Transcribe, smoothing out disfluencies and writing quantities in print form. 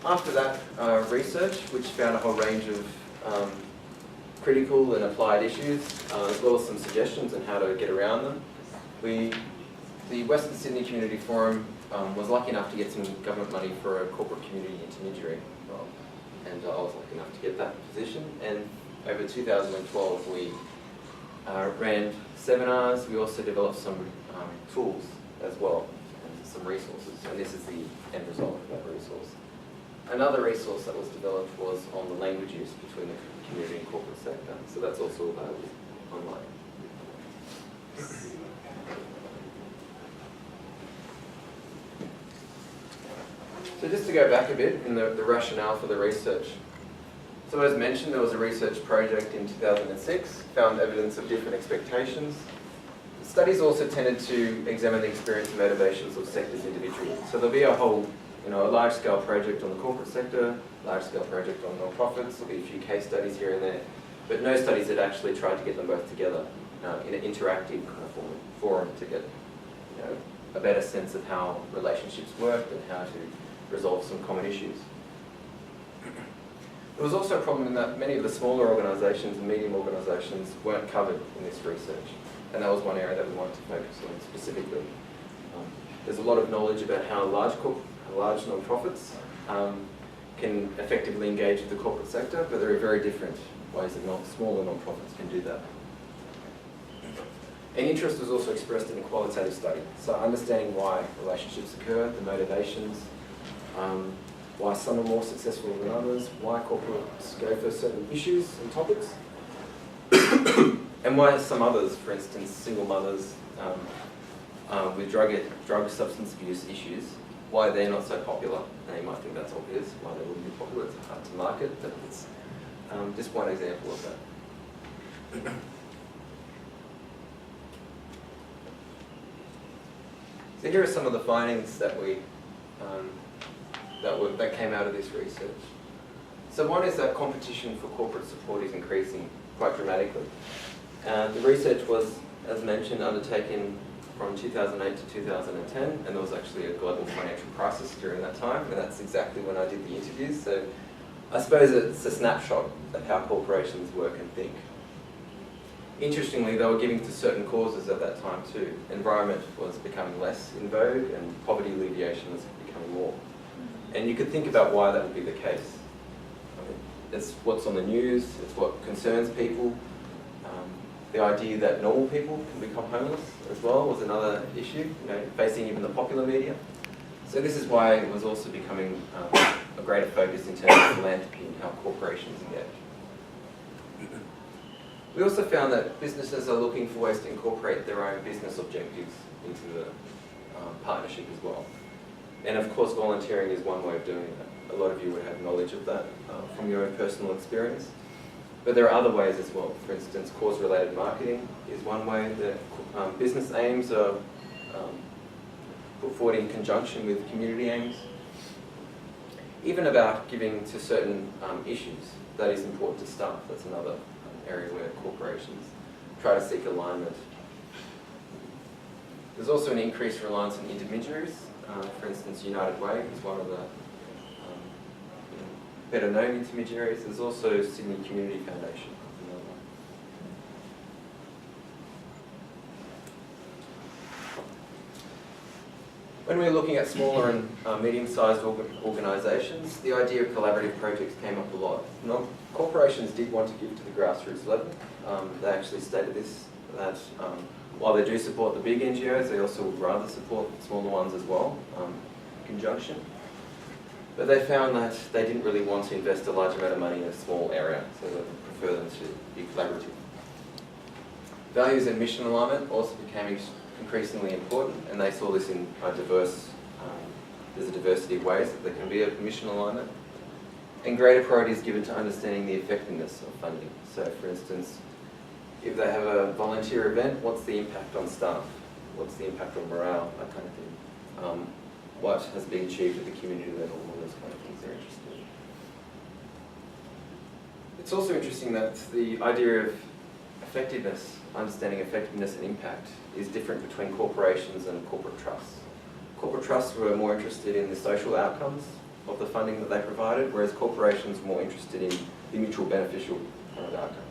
After that, research, which found a whole range of critical and applied issues, as well as some suggestions on how to get around them. The Western Sydney Community Forum was lucky enough to get some government money for a corporate community intermediary role, and I was lucky enough to get that position. And over 2012, we ran seminars. We also developed some tools as well, and some resources, and this is the end result of that resource. Another resource that was developed was on the language use between the community and corporate sector, so that's also available online. So just to go back a bit in the rationale for the research. So as mentioned, there was a research project in 2006, found evidence of different expectations. Studies also tended to examine the experience and motivations of sectors individually. So there'll be a whole, a large-scale project on the corporate sector, large-scale project on non-profits. There'll be a few case studies here and there, but no studies that actually tried to get them both together in an interactive kind of forum to get a better sense of how relationships work and how to resolve some common issues. There was also a problem in that many of the smaller organisations and medium organisations weren't covered in this research, and that was one area that we wanted to focus on specifically. There's a lot of knowledge about how large non-profits can effectively engage with the corporate sector, but there are very different ways that smaller non-profits can do that. An interest was also expressed in a qualitative study, so understanding why relationships occur, the motivations, why some are more successful than others, why corporates go for certain issues and topics, and why some others, for instance, single mothers with drug substance abuse issues, why they're not so popular. Now you might think that's obvious, why they wouldn't be popular, it's hard to market, but it's just one example of that. So here are some of the findings that that came out of this research. So one is that competition for corporate support is increasing quite dramatically. The research was, as mentioned, undertaken from 2008 to 2010, and there was actually a global financial crisis during that time, and that's exactly when I did the interviews. So I suppose it's a snapshot of how corporations work and think. Interestingly, they were giving to certain causes at that time too. Environment was becoming less in vogue, and poverty alleviation was becoming more. And you could think about why that would be the case. I mean, it's what's on the news, it's what concerns people. The idea that normal people can become homeless as well was another issue, facing even the popular media. So this is why it was also becoming a greater focus in terms of philanthropy and how corporations engage. We also found that businesses are looking for ways to incorporate their own business objectives into the partnership as well. And of course, volunteering is one way of doing that. A lot of you would have knowledge of that from your own personal experience. But there are other ways as well. For instance, cause-related marketing is one way that business aims are put forward in conjunction with community aims. Even about giving to certain issues that is important to staff. That's another area where corporations try to seek alignment. There's also an increased reliance on intermediaries. For instance, United Way is one of the better known intermediaries. There's also Sydney Community Foundation. When we were looking at smaller and medium-sized organisations, the idea of collaborative projects came up a lot. Corporations did want to give to the grassroots level. They actually stated this, that while they do support the big NGOs, they also would rather support smaller ones as well, in conjunction. But they found that they didn't really want to invest a large amount of money in a small area, so they prefer them to be collaborative. Values and mission alignment also became increasingly important, and they saw this in there's a diversity of ways that there can be a mission alignment. And greater priority is given to understanding the effectiveness of funding. So for instance, if they have a volunteer event, what's the impact on staff? What's the impact on morale? That kind of thing. What has been achieved at the community level? All those kind of things they're interested in. It's also interesting that the idea of effectiveness, understanding effectiveness and impact, is different between corporations and corporate trusts. Corporate trusts were more interested in the social outcomes, of the funding that they provided, whereas corporations are more interested in the mutual beneficial kind of outcome.